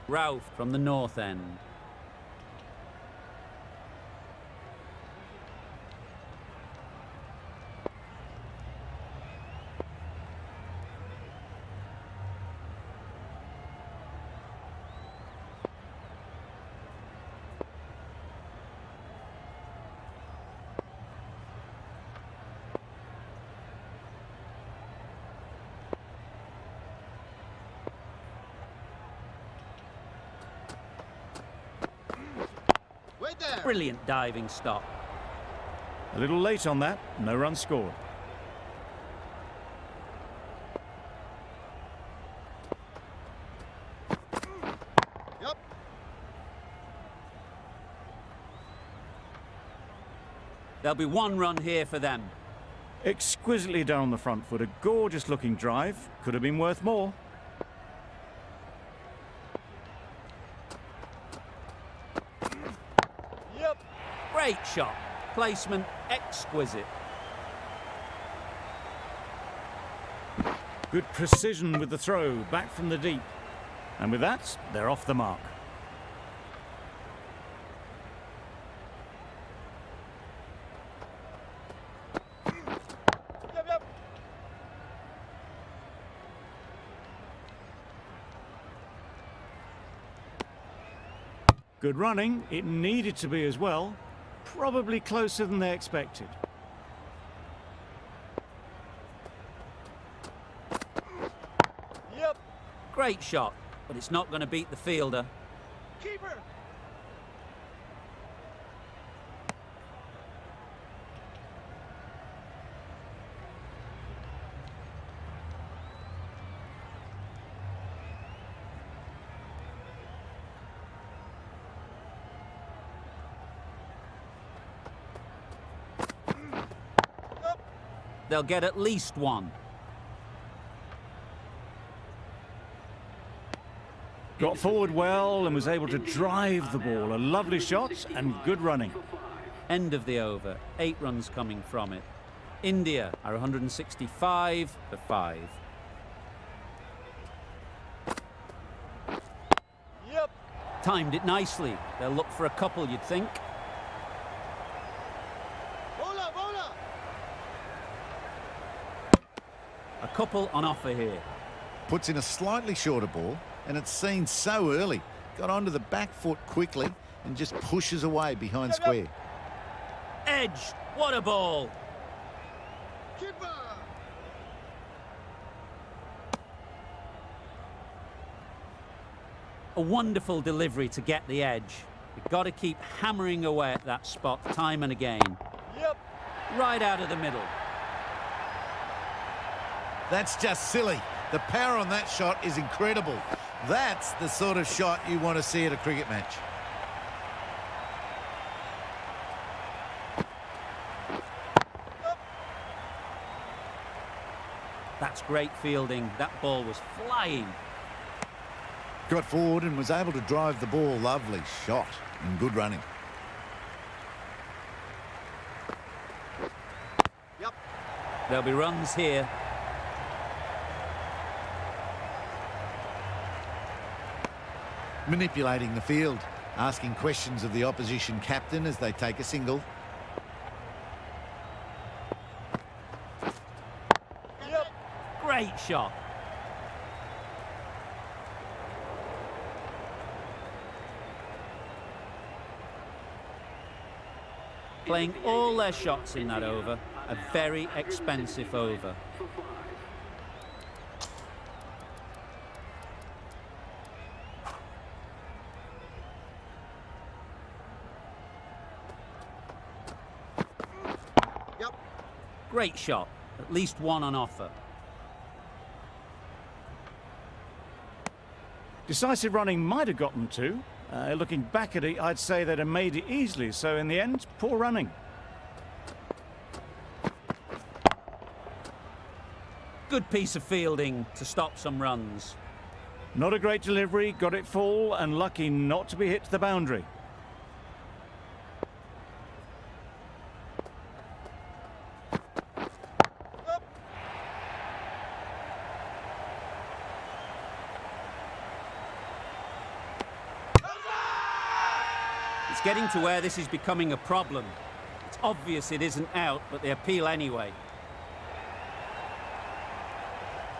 Ralph from the north end. Brilliant diving stop. A little late on that, no run scored. Yep. There'll be one run here for them. Exquisitely down the front foot, a gorgeous looking drive. Could have been worth more. Great shot. Placement exquisite. Good precision with the throw, back from the deep. And with that, they're off the mark. Yep. Good running. It needed to be as well. Probably closer than they expected. Yep. Great shot, but it's not going to beat the fielder. Keeper. They'll get at least one. Got forward well and was able to drive the ball. A lovely shot and good running. End of the over. 8 runs coming from it. India are 165 for 5. Yep. Timed it nicely. They'll look for a couple, you'd think. Bola. A couple on offer here. Puts in a slightly shorter ball, and it's seen so early. Got onto the back foot quickly and just pushes away behind square. Edge. What a ball. Keeper. A wonderful delivery to get the edge. You've got to keep hammering away at that spot time and again. Yep. Right out of the middle. That's just silly. The power on that shot is incredible. That's the sort of shot you want to see at a cricket match. That's great fielding. That ball was flying. Got forward and was able to drive the ball. Lovely shot and good running. Yep. There'll be runs here. Manipulating the field, asking questions of the opposition captain as they take a single. Yep. Great shot. Playing all their shots in that over. A very expensive over. Yep. Great shot. At least one on offer. Decisive running might have gotten 2. Looking back at it, I'd say they'd have made it easily. So in the end, poor running. Good piece of fielding to stop some runs. Not a great delivery, got it full and lucky not to be hit to the boundary. It's getting to where this is becoming a problem. It's obvious it isn't out, but they appeal anyway.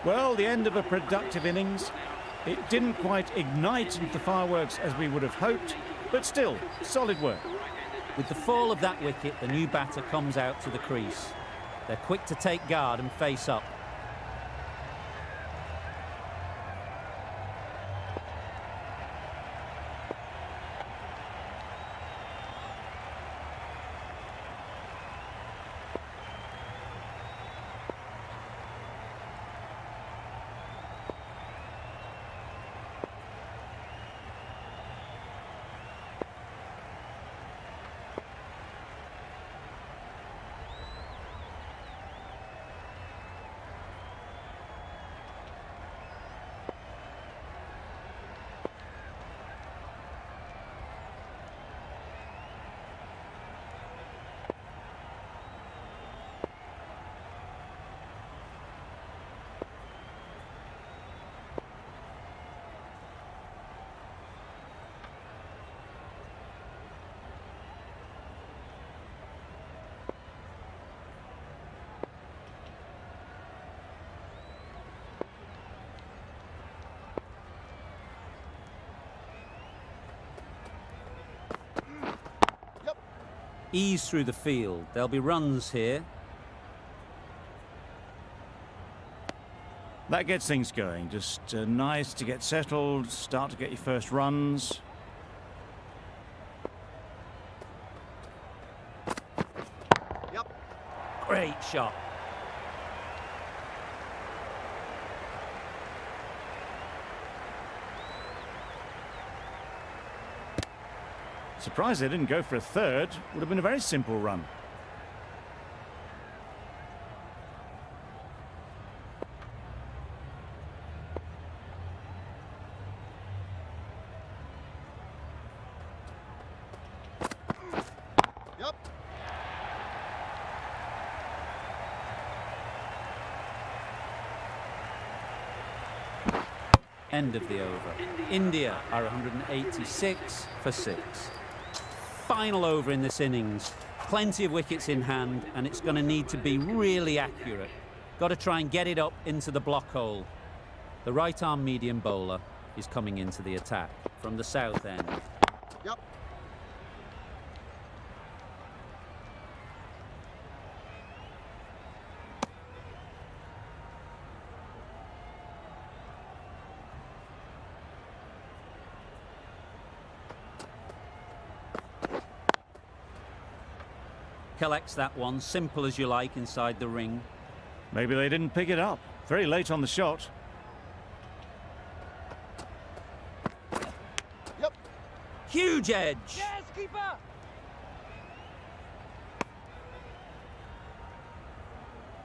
Well, the end of a productive innings. It didn't quite ignite into fireworks as we would have hoped, but still, solid work. With the fall of that wicket, the new batter comes out to the crease. They're quick to take guard and face up. Ease through the field. There'll be runs here. That gets things going. Just nice to get settled, start to get your first runs. Yep. Great shot. Surprised they didn't go for a third. Would have been a very simple run. Yep. End of the over. India are 186 for 6. Final over in this innings. Plenty of wickets in hand, and it's going to need to be really accurate. Got to try and get it up into the block hole. The right-arm medium bowler is coming into the attack from the south end. Yep. Collects that one, simple as you like, inside the ring. Maybe they didn't pick it up. Very late on the shot. Yep. Huge edge! Yes, keeper!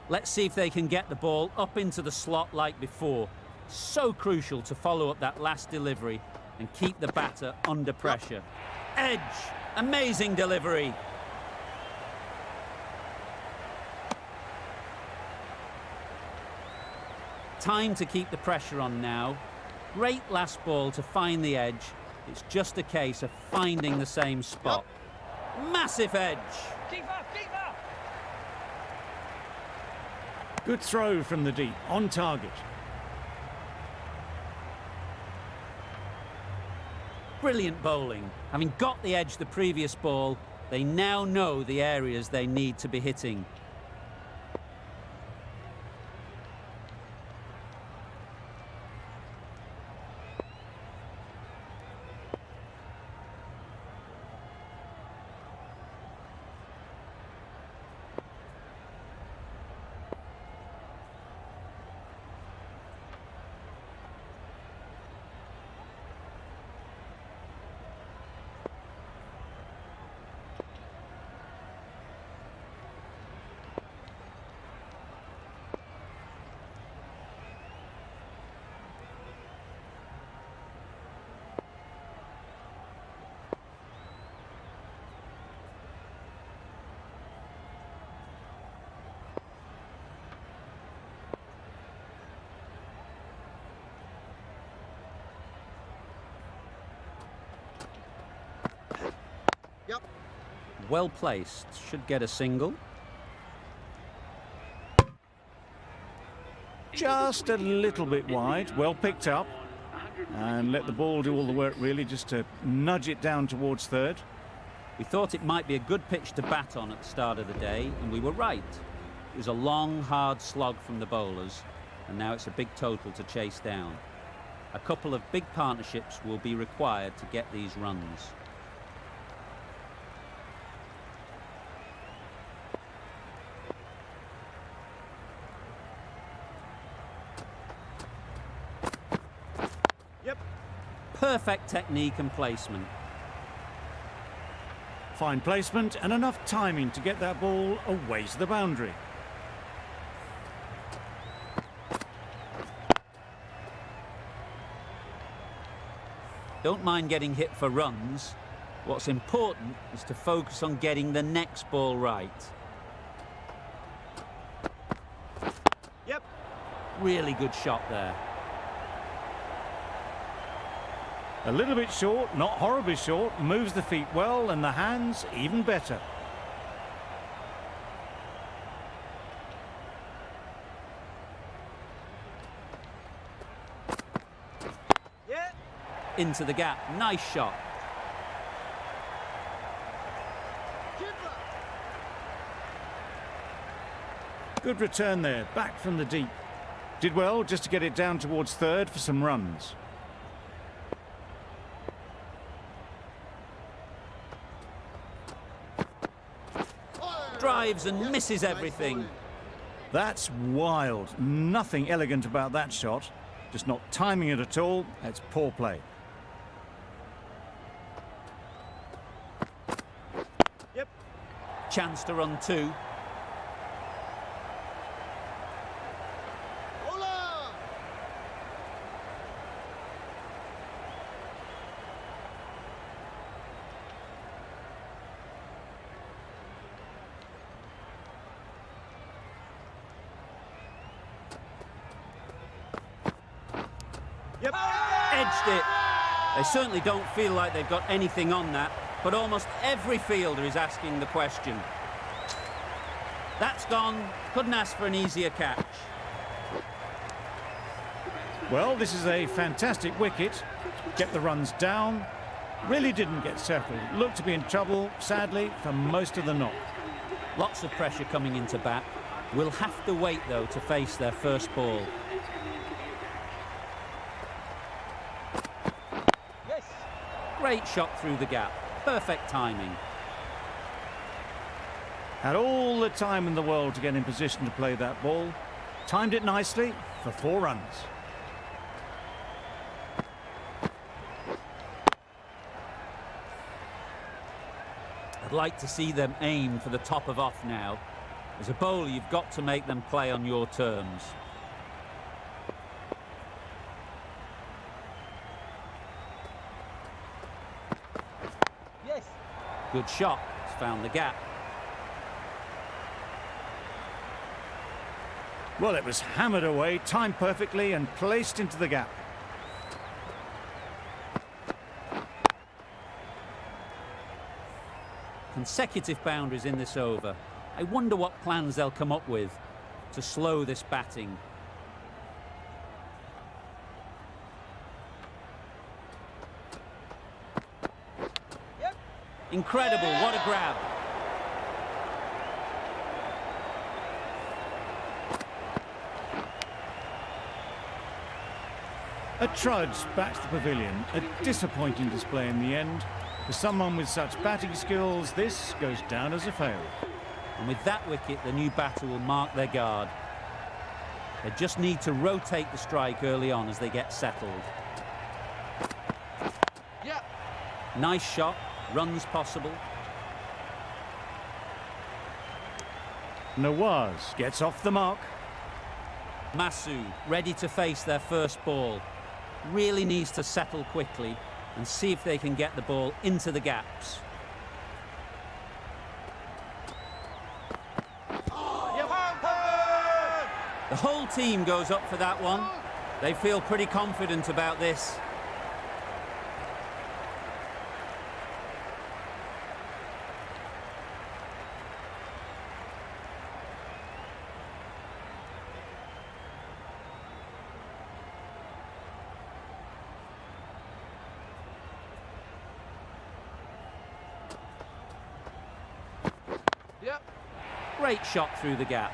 Let's see if they can get the ball up into the slot like before. So crucial to follow up that last delivery and keep the batter under pressure. Edge! Amazing delivery! Time to keep the pressure on now. Great last ball to find the edge. It's just a case of finding the same spot. Massive edge! Keeper, keeper! Good throw from the deep, on target. Brilliant bowling. Having got the edge the previous ball, they now know the areas they need to be hitting. Well placed. Should get a single. Just a little bit wide. Well picked up. And let the ball do all the work, really, just to nudge it down towards third. We thought it might be a good pitch to bat on at the start of the day, and we were right. It was a long, hard slog from the bowlers, and now it's a big total to chase down. A couple of big partnerships will be required to get these runs. Yep. Perfect technique and placement. Fine placement and enough timing to get that ball away to the boundary. Don't mind getting hit for runs. What's important is to focus on getting the next ball right. Yep. Really good shot there. A little bit short, not horribly short, moves the feet well and the hands even better. Yeah. Into the gap. Nice shot. Keeper. Good return there, back from the deep. Did well just to get it down towards third for some runs. Drives and misses everything. That's wild. Nothing elegant about that shot. Just not timing it at all. It's poor play. Yep. Chance to run two. Hola. Yep. Edged it. They certainly don't feel like they've got anything on that, but almost every fielder is asking the question. That's gone. Couldn't ask for an easier catch. Well, this is a fantastic wicket. Get the runs down. Really didn't get settled. Looked to be in trouble, sadly, for most of the knock. Lots of pressure coming into bat. We'll have to wait, though, to face their first ball. Yes. Great shot through the gap. Perfect timing. Had all the time in the world to get in position to play that ball. Timed it nicely for 4 runs. I'd like to see them aim for the top of off now. As a bowler, you've got to make them play on your terms. Yes. Good shot. It's found the gap. Well, it was hammered away, timed perfectly and placed into the gap. Consecutive boundaries in this over. I wonder what plans they'll come up with to slow this batting. Yep. Incredible, what a grab. A trudge back to the pavilion. A disappointing display in the end. For someone with such batting skills, this goes down as a fail. And with that wicket, the new batter will mark their guard. They just need to rotate the strike early on as they get settled. Yeah. Nice shot, runs possible. Nawaz gets off the mark. Masu ready to face their first ball. Really needs to settle quickly and see if they can get the ball into the gaps. The whole team goes up for that one. They feel pretty confident about this. Yep. Great shot through the gap.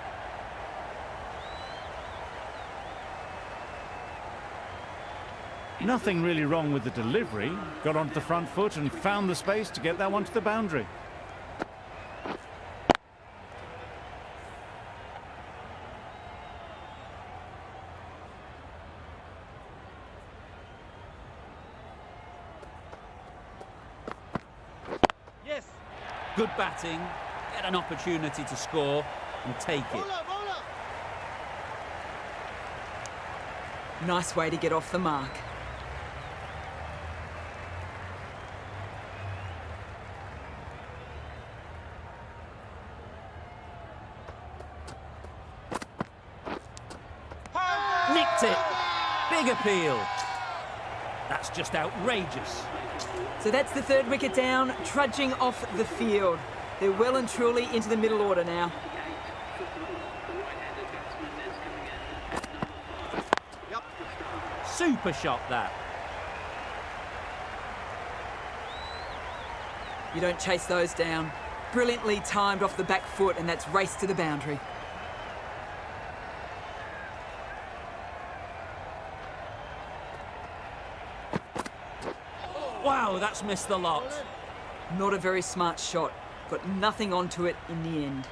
Nothing really wrong with the delivery. Got onto the front foot and found the space to get that one to the boundary. Yes. Good batting, get an opportunity to score and take it. Bowler, bowler. Nice way to get off the mark. Nicked it. Big appeal. That's just outrageous. So that's the third wicket down, trudging off the field. They're well and truly into the middle order now. Yep. Super shot that. You don't chase those down. Brilliantly timed off the back foot, and that's race to the boundary. Wow, that's missed the lot. Not a very smart shot. Got nothing onto it in the end.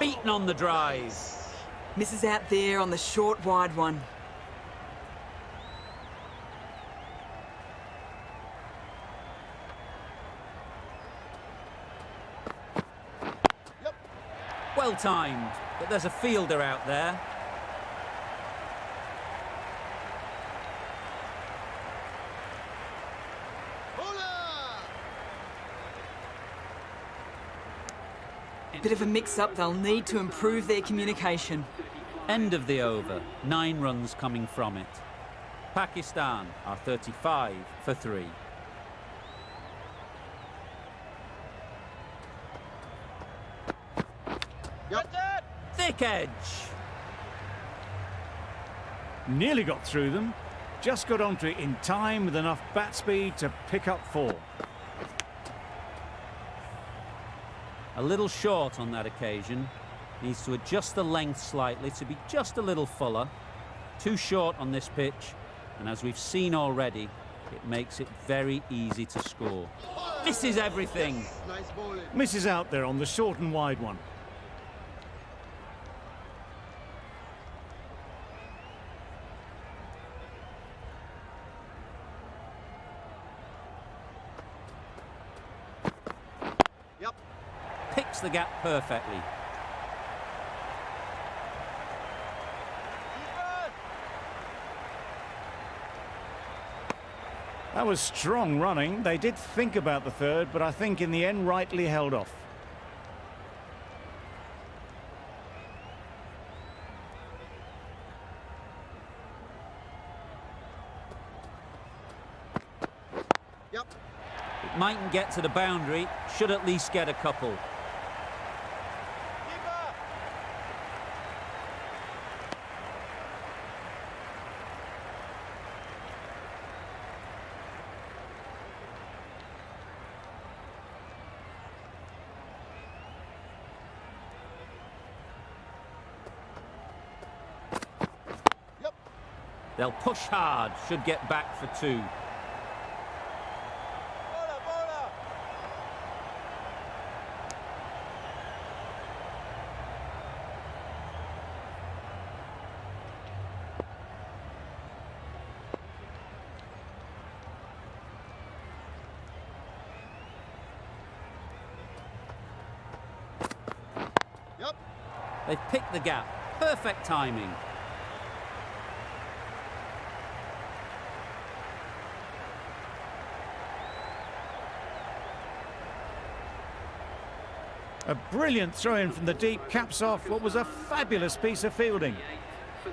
Beaten on the drive. Misses out there on the short, wide one. Well timed, but there's a fielder out there. Bit of a mix-up. They'll need to improve their communication. End of the over, 9 runs coming from it. Pakistan are 35 for 3. Yep. Thick edge. Nearly got through them. Just got onto it in time with enough bat speed to pick up 4. A little short on that occasion. Needs to adjust the length slightly to be just a little fuller. Too short on this pitch, and as we've seen already, it makes it very easy to score. Misses everything. Nice bowling. Misses out there on the short and wide one. Yep. Picks the gap perfectly. Keeper. That was strong running. They did think about the third, but I think in the end rightly held off. Yep. It mightn't get to the boundary, should at least get a couple. Keeper. Yep. They'll push hard, should get back for 2. Bowler, bowler. Yep. They've picked the gap. Perfect timing. A brilliant throw-in from the deep caps off what was a fabulous piece of fielding.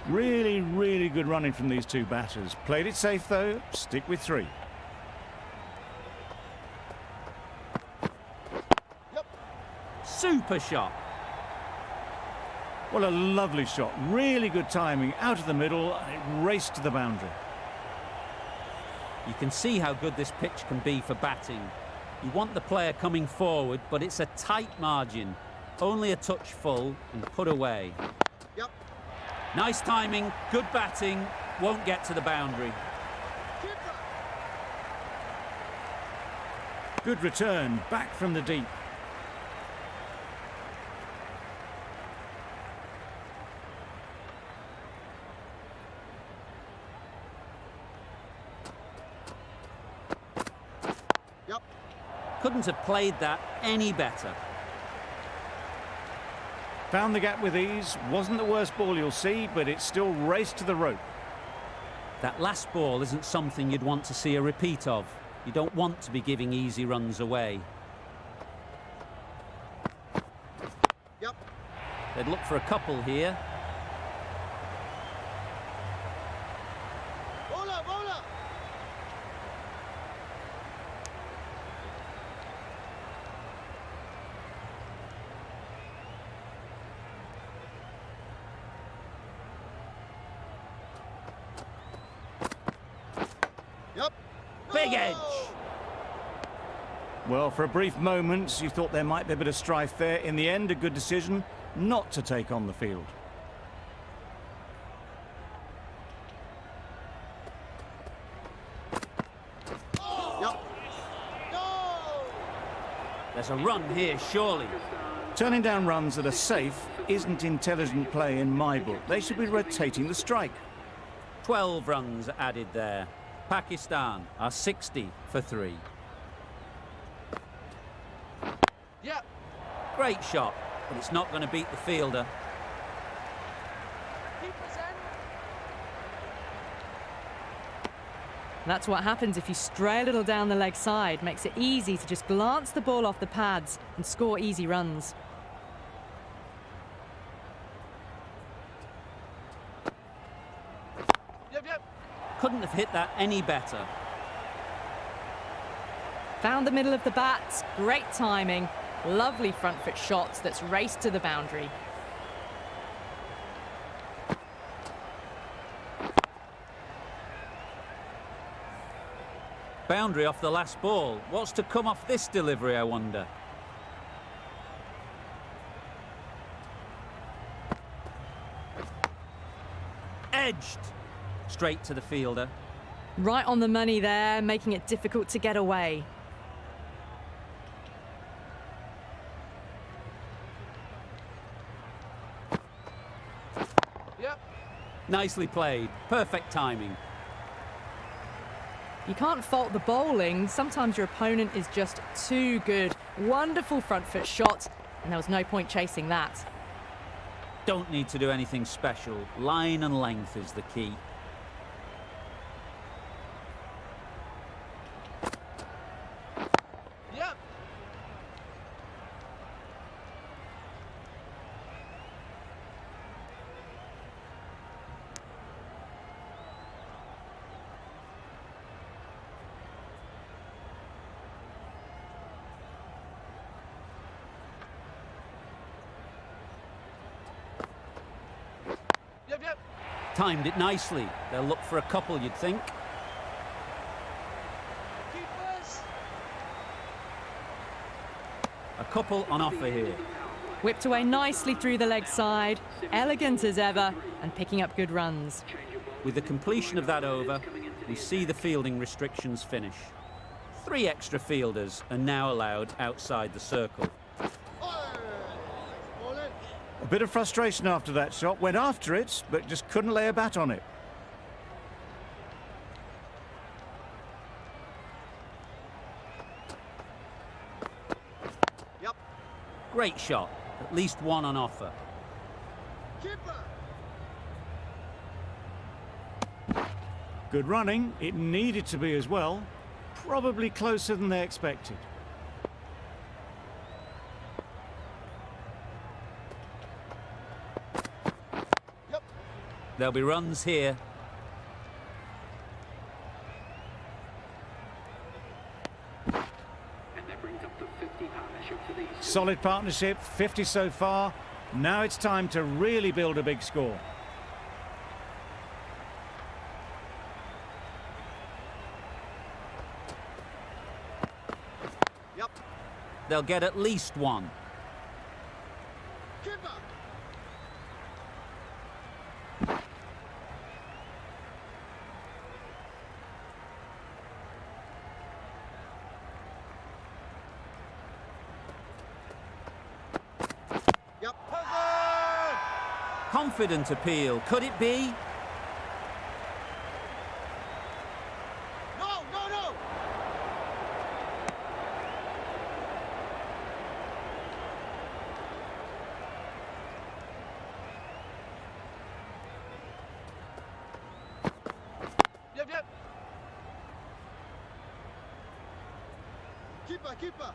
Really, really good running from these two batters. Played it safe though, stick with 3. Yep. Super shot. Well, a lovely shot. Really good timing out of the middle, and it raced to the boundary. You can see how good this pitch can be for batting. You want the player coming forward, but it's a tight margin. Only a touch full and put away. Yep. Nice timing, good batting, won't get to the boundary. Keeper. Good return, back from the deep. Yep. Couldn't have played that any better. Found the gap with ease. Wasn't the worst ball you'll see, but it still raced to the rope. That last ball isn't something you'd want to see a repeat of. You don't want to be giving easy runs away. Yep. They'd look for a couple here. Bowler, bowler. Yep. Big No! edge. Well, for a brief moment, you thought there might be a bit of strife there. In the end, a good decision not to take on the field. Yep. No! There's a run here, surely. Turning down runs that are safe isn't intelligent play in my book. They should be rotating the strike. 12 runs added there. Pakistan are 60 for 3. Yep. Great shot, but it's not going to beat the fielder. Keeper's end. That's what happens if you stray a little down the leg side. Makes it easy to just glance the ball off the pads and score easy runs. Yep, yep. Couldn't have hit that any better. Found the middle of the bat. Great timing. Lovely front foot shots that's raced to the boundary. Boundary off the last ball. What's to come off this delivery, I wonder? Edged. Straight to the fielder. Right on the money there, making it difficult to get away. Yep. Nicely played. Perfect timing. You can't fault the bowling. Sometimes your opponent is just too good. Wonderful front foot shot, and there was no point chasing that. Don't need to do anything special. Line and length is the key. Yep. Yep, yep. Timed it nicely. They'll look for a couple, you'd think. Keepers. A couple on offer here. Whipped away nicely through the leg side. Elegant as ever, and picking up good runs. With the completion of that over, we see the fielding restrictions finish. 3 extra fielders are now allowed outside the circle. Bowling. A bit of frustration after that shot. Went after it, but just couldn't lay a bat on it. Yep. Great shot. At least one on offer. Keeper. Good running. It needed to be as well. Probably closer than they expected. Yep. There'll be runs here. Solid partnership, 50 so far. Now it's time to really build a big score. they'll get at least one. Keeper. Yep. Confident appeal. Could it be? No, no, no. Yep, yep. Keeper, keeper.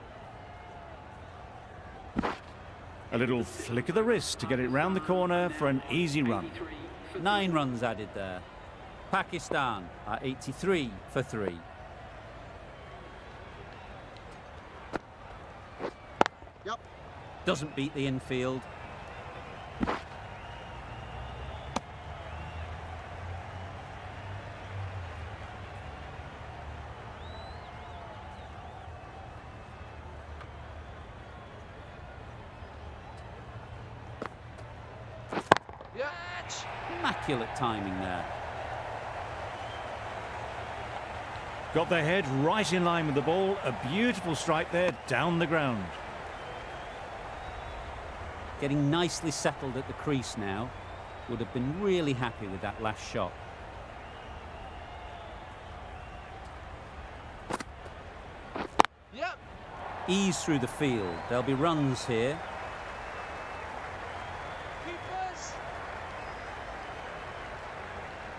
A little flick of the wrist to get it round the corner for an easy run. 9 runs added there. Pakistan are 83 for 3. Yep. Doesn't beat the infield. Yeah. Immaculate timing there. Got their head right in line with the ball. A beautiful strike there down the ground. Getting nicely settled at the crease now. Would have been really happy with that last shot. Yep. Ease through the field. There'll be runs here. Keepers.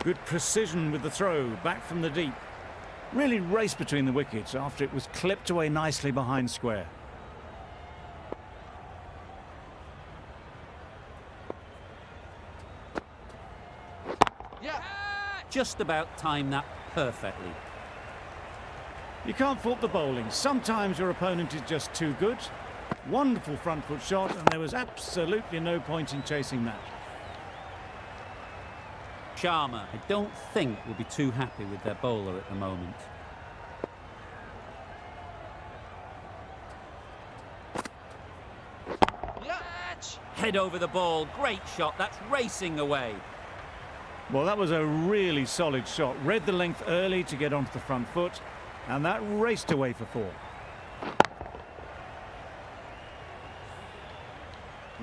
Good precision with the throw back from the deep. Really raced between the wickets after it was clipped away nicely behind square. Yeah. Just about timed that perfectly. You can't fault the bowling. Sometimes your opponent is just too good. Wonderful front foot shot, and there was absolutely no point in chasing that. Sharma, I don't think will be too happy with their bowler at the moment. Yeah. Head over the ball, great shot, that's racing away. Well, that was a really solid shot. Read the length early to get onto the front foot, and that raced away for 4.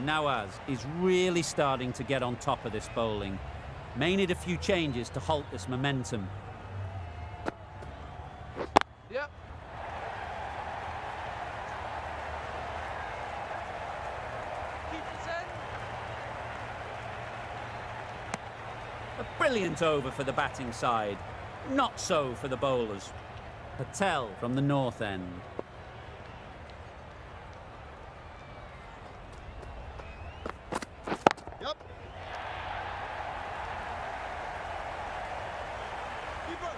Nawaz is really starting to get on top of this bowling. May need a few changes to halt this momentum. Yep. Keepers in. A brilliant over for the batting side. Not so for the bowlers. Patel from the north end. Yep. Keeper.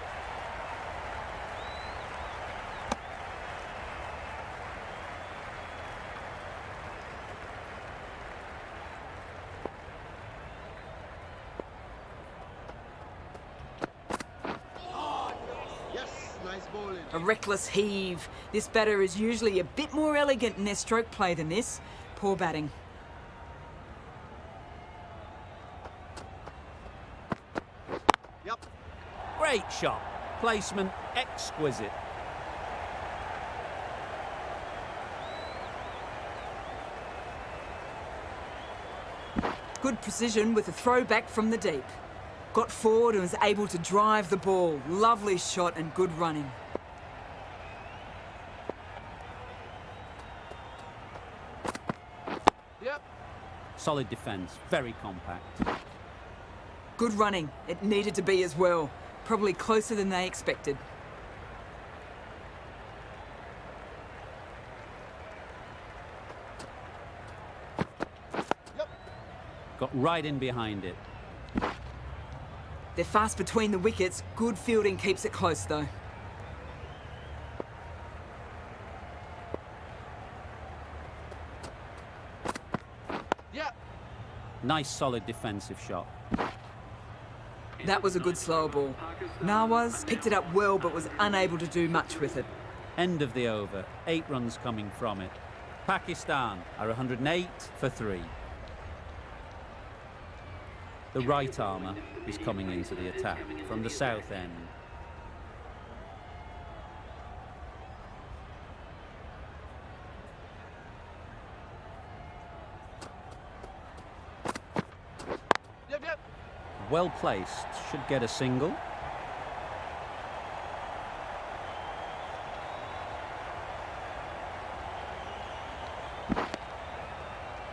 Yes, nice bowling. A reckless heave. This batter is usually a bit more elegant in their stroke play than this. Poor batting. Yep. Great shot. Placement exquisite. Good precision with a throw back from the deep. Got forward and was able to drive the ball. Lovely shot and good running. Yep. Solid defence, very compact. Good running. It needed to be as well. Probably closer than they expected. Yep. Got right in behind it. They're fast between the wickets. Good fielding keeps it close though. Yep. Nice solid defensive shot. That was a good slower ball. Nawaz picked it up well but was unable to do much with it. End of the over. 8 runs coming from it. Pakistan are 108 for 3. The right armour is coming into the attack from the south end. Yep, yep. Well placed, should get a single.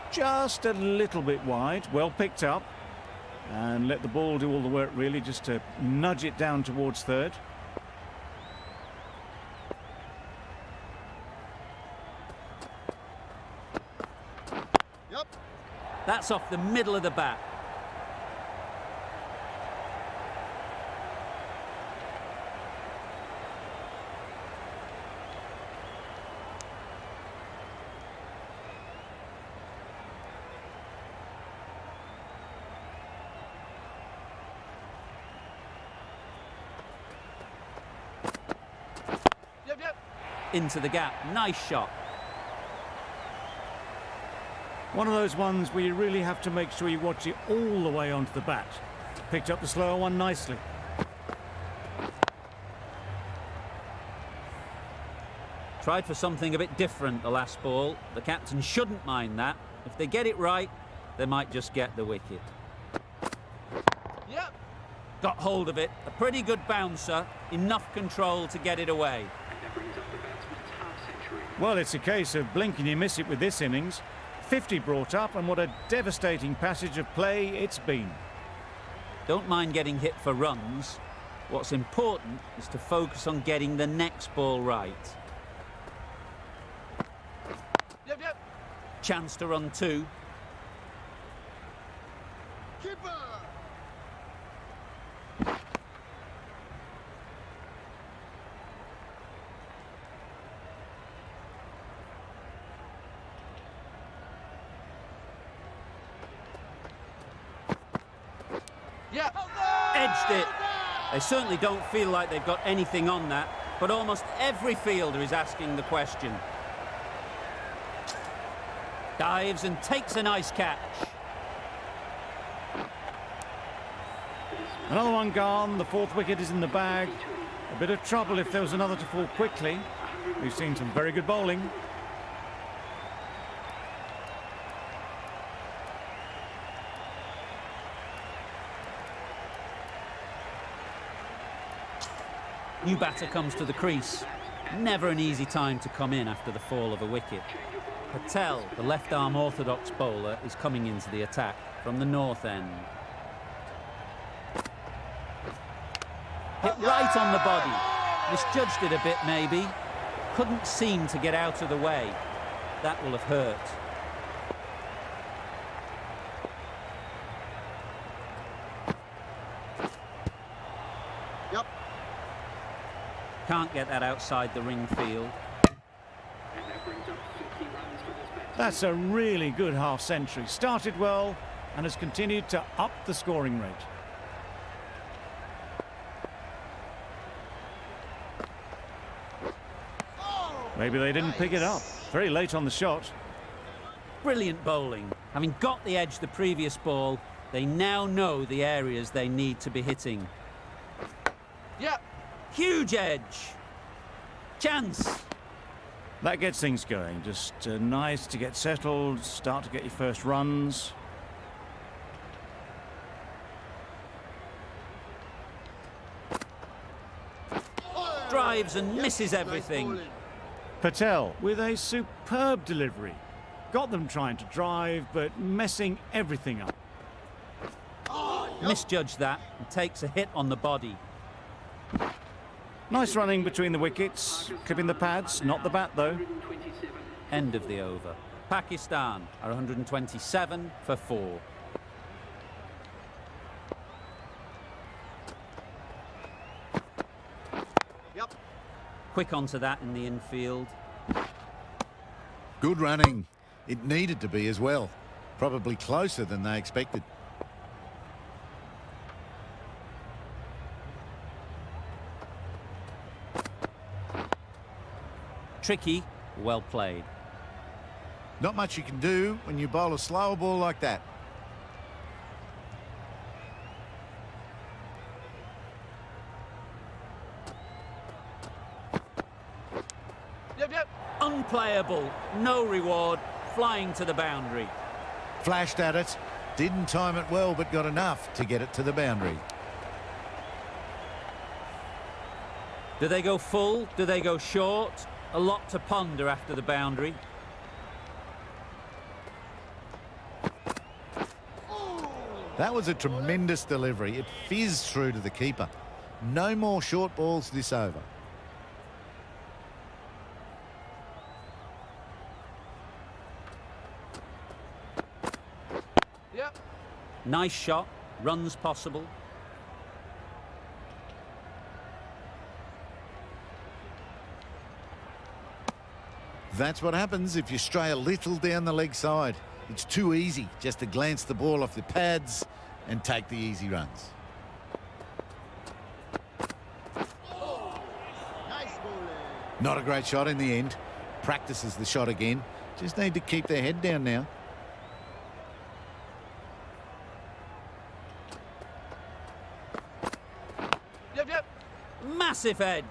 Just a little bit wide, well picked up. And let the ball do all the work really, just to nudge it down towards third. Yep. That's off the middle of the bat. Yep, yep. Into the gap, nice shot. One of those ones where you really have to make sure you watch it all the way onto the bat. Picked up the slower one nicely. Tried for something a bit different the last ball. The captain shouldn't mind that. If they get it right, they might just get the wicket. Yep. Got hold of it. A pretty good bouncer. Enough control to get it away. Well, it's a case of blink and you miss it with this innings. 50 brought up, and what a devastating passage of play it's been. Don't mind getting hit for runs. What's important is to focus on getting the next ball right. Yep, yep. Chance to run 2. Keeper. Yeah. Edged it. They certainly don't feel like they've got anything on that, but almost every fielder is asking the question. Dives and takes a nice catch. Another one gone, the 4th wicket is in the bag. A bit of trouble if there was another to fall quickly. We've seen some very good bowling. New batter comes to the crease. Never an easy time to come in after the fall of a wicket. Patel, the left-arm orthodox bowler, is coming into the attack from the north end. Hit right on the body. Misjudged it a bit, maybe. Couldn't seem to get out of the way. That will have hurt. Yep. Can't get that outside the ring field. That's a really good half-century. Started well and has continued to up the scoring rate. Maybe they didn't pick it up. Very late on the shot. Brilliant bowling. Having got the edge the previous ball, they now know the areas they need to be hitting. Yep. Huge edge. Chance. That gets things going. Just nice to get settled, start to get your first runs. Drives and misses Nice everything. bowling. Patel with a superb delivery. Got them trying to drive, but messing everything up. Misjudged that and takes a hit on the body. Nice running between the wickets, clipping the pads, not the bat though. End of the over. Pakistan are 127 for 4. Yep. Quick onto that in the infield. Good running. It needed to be as well. Probably closer than they expected. Tricky, well played. Not much you can do when you bowl a slower ball like that. Yep. Unplayable, no reward, flying to the boundary. Flashed at it, didn't time it well, but got enough to get it to the boundary. Do they go full? Do they go short? A lot to ponder after the boundary. That was a tremendous delivery. It fizzed through to the keeper. No more short balls this over. Yep. Nice shot, runs possible. That's what happens if you stray a little down the leg side. It's too easy just to glance the ball off the pads and take the easy runs. Nice bowling. Not a great shot in the end. Practices the shot again. Just need to keep their head down now. Yep. Massive edge.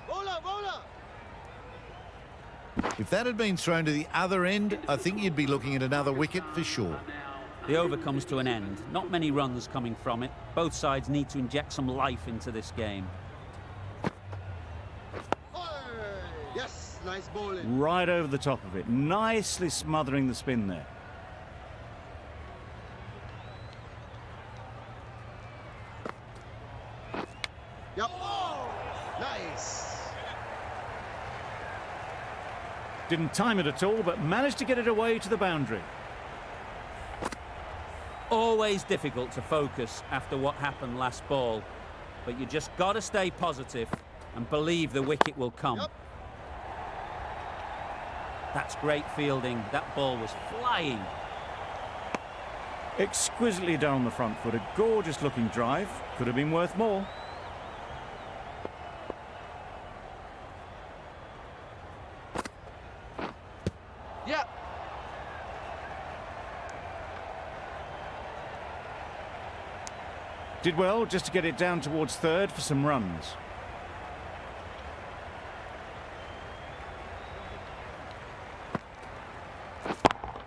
Bowler. If that had been thrown to the other end, I think you'd be looking at another wicket for sure. The over comes to an end. Not many runs coming from it. Both sides need to inject some life into this game. Yes, nice bowling. Right over the top of it, nicely smothering the spin there. Yep. Nice. Didn't time it at all, but managed to get it away to the boundary. Always difficult to focus after what happened last ball, but you just got to stay positive and believe the wicket will come. Yep. That's great fielding. That ball was flying. Exquisitely down the front foot, a gorgeous looking drive. Could have been worth more. Yep. Did well just to get it down towards third for some runs.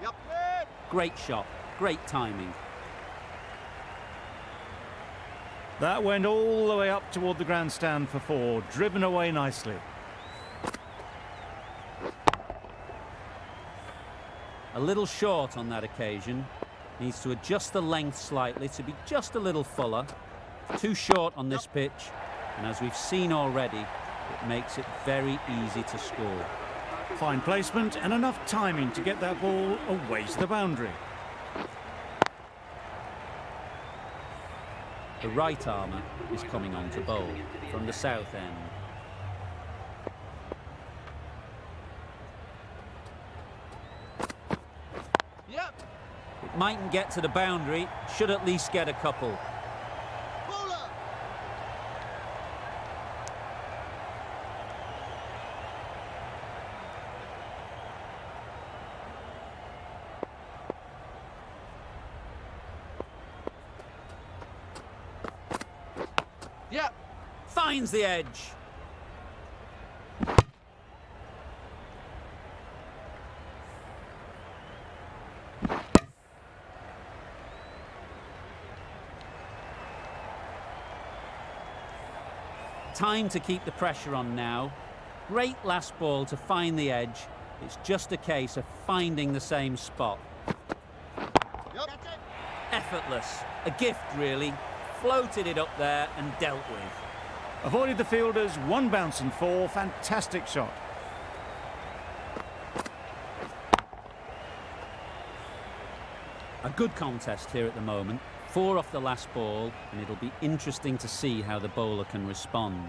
Yep. Great shot. Great timing. That went all the way up toward the grandstand for four, driven away nicely. A little short on that occasion. Needs to adjust the length slightly to be just a little fuller. Too short on this pitch, and as we've seen already, it makes it very easy to score. Fine placement and enough timing to get that ball away to the boundary. The right armour is coming on to bowl from the south end. Yep. It mightn't get to the boundary, should at least get a couple. Bowler. Yep. Finds the edge. Time to keep the pressure on now. Great last ball to find the edge. It's just a case of finding the same spot. Yep. Effortless. A gift, really. Floated it up there and dealt with. Avoided the fielders, one bounce and four. Fantastic shot. A good contest here at the moment. 4 off the last ball, and it'll be interesting to see how the bowler can respond.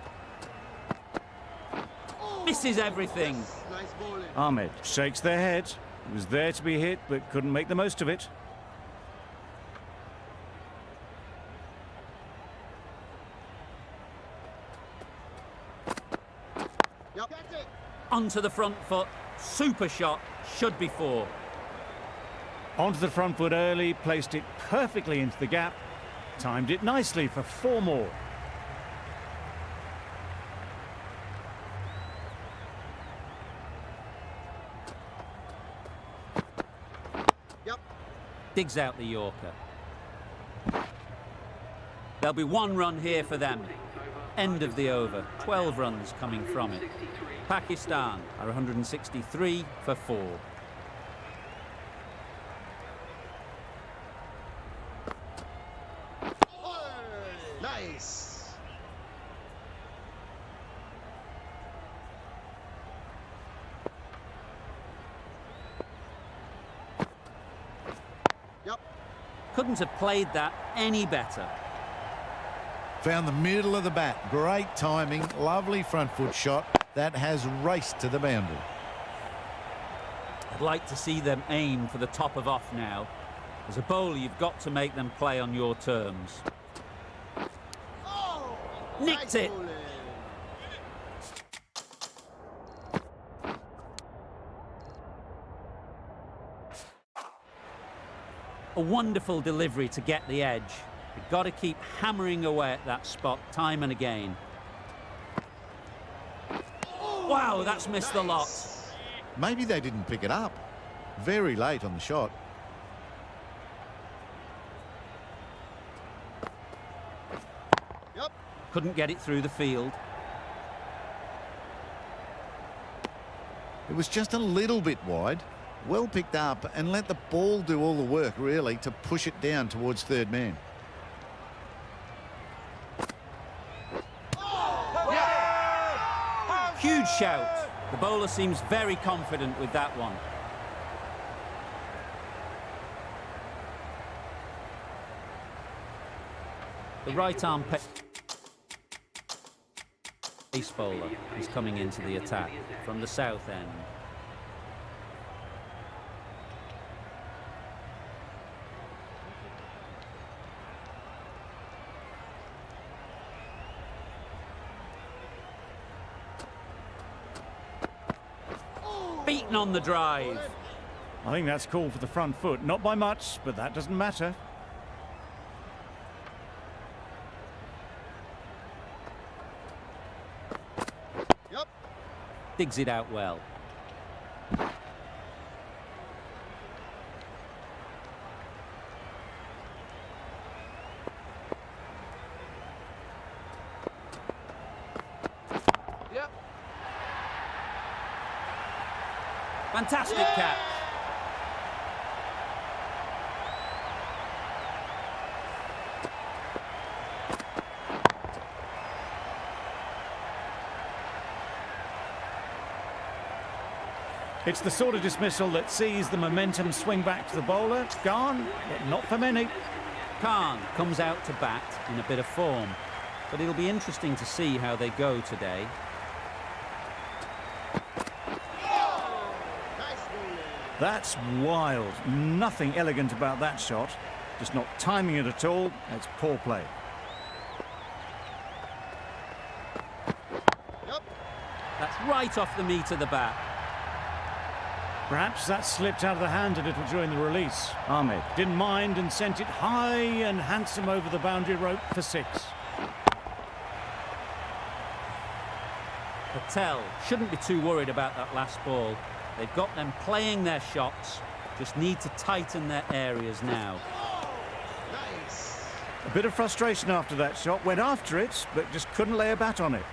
Misses everything. Nice bowling. Ahmed shakes their head. It was there to be hit, but couldn't make the most of it. Yep. onto the front foot. Super shot, should be 4. Onto the front foot early, placed it perfectly into the gap. Timed it nicely for 4 more. Yep. Digs out the Yorker. There'll be 1 run here for them. End of the over. 12 runs coming from it. Pakistan are 163 for 4. Nice. Yep. Couldn't have played that any better. Found the middle of the bat. Great timing. Lovely front foot shot. That has raced to the boundary. I'd like to see them aim for the top of off now. As a bowler, you've got to make them play on your terms. Oh, Nicked nice it. bowling. A wonderful delivery to get the edge. You've got to keep hammering away at that spot time and again. Wow, that's missed the lot. Maybe they didn't pick it up. Very late on the shot. Yep. Couldn't get it through the field. It was just a little bit wide. Well picked up and let the ball do all the work, really, to push it down towards third man. Huge shout. The bowler seems very confident with that one. The right-arm pace bowler is coming into the attack from the south end. Beaten on the drive. I think that's called for the front foot. Not by much, but that doesn't matter. Yep. Digs it out well. Yep. Fantastic catch. It's the sort of dismissal that sees the momentum swing back to the bowler. Gone, but not for many. Khan comes out to bat in a bit of form, but it'll be interesting to see how they go today. Nice bowling. That's wild. Nothing elegant about that shot. Just not timing it at all. It's poor play. Yep. That's right off the meat of the bat. Perhaps that slipped out of the hand a little during the release. Ahmed didn't mind and sent it high and handsome over the boundary rope for 6. Patel shouldn't be too worried about that last ball. They've got them playing their shots, just need to tighten their areas now. Nice. A bit of frustration after that shot. Went after it, but just couldn't lay a bat on it.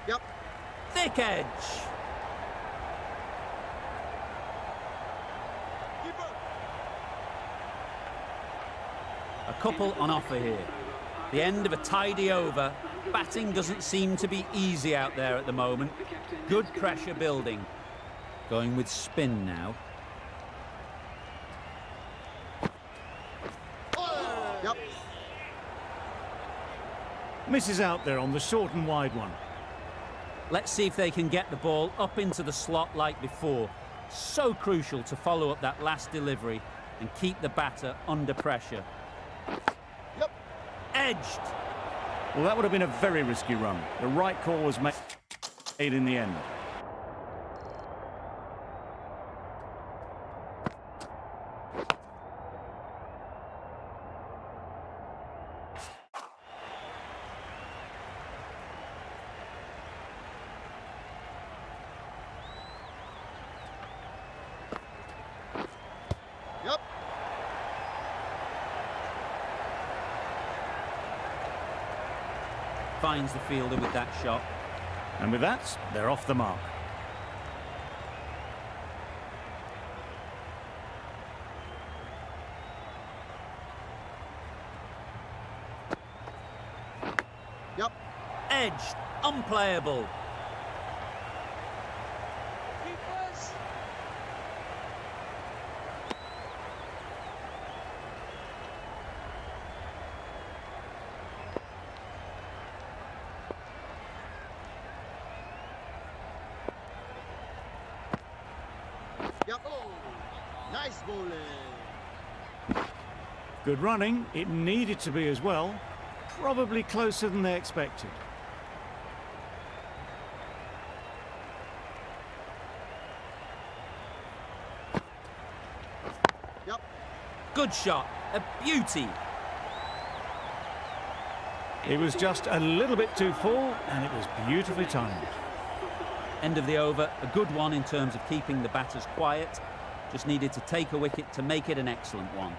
Yep. Thick edge. Keeper. A couple on offer here. The end of a tidy over. Batting doesn't seem to be easy out there at the moment. Good pressure building. Going with spin now. Yep. Misses out there on the short and wide one. Let's see if they can get the ball up into the slot like before. So crucial to follow up that last delivery and keep the batter under pressure. Yep. Edged. Well, that would have been a very risky run. The right call was made in the end. Yep. Finds the fielder with that shot. And with that, they're off the mark. Yep. Edged, unplayable. Keepers. Yep. Oh, nice bowling. Good running. It needed to be as well. Probably closer than they expected. Yep. Good shot, a beauty. It was just a little bit too full, and it was beautifully timed. End of the over, a good one in terms of keeping the batters quiet. Just needed to take a wicket to make it an excellent one.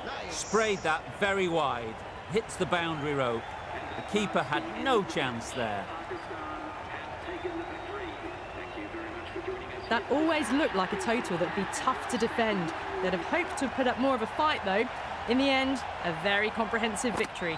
Nice. Sprayed that very wide, hits the boundary rope. The keeper had no chance there. That always looked like a total that would be tough to defend. They'd have hoped to have put up more of a fight though. In the end, a very comprehensive victory.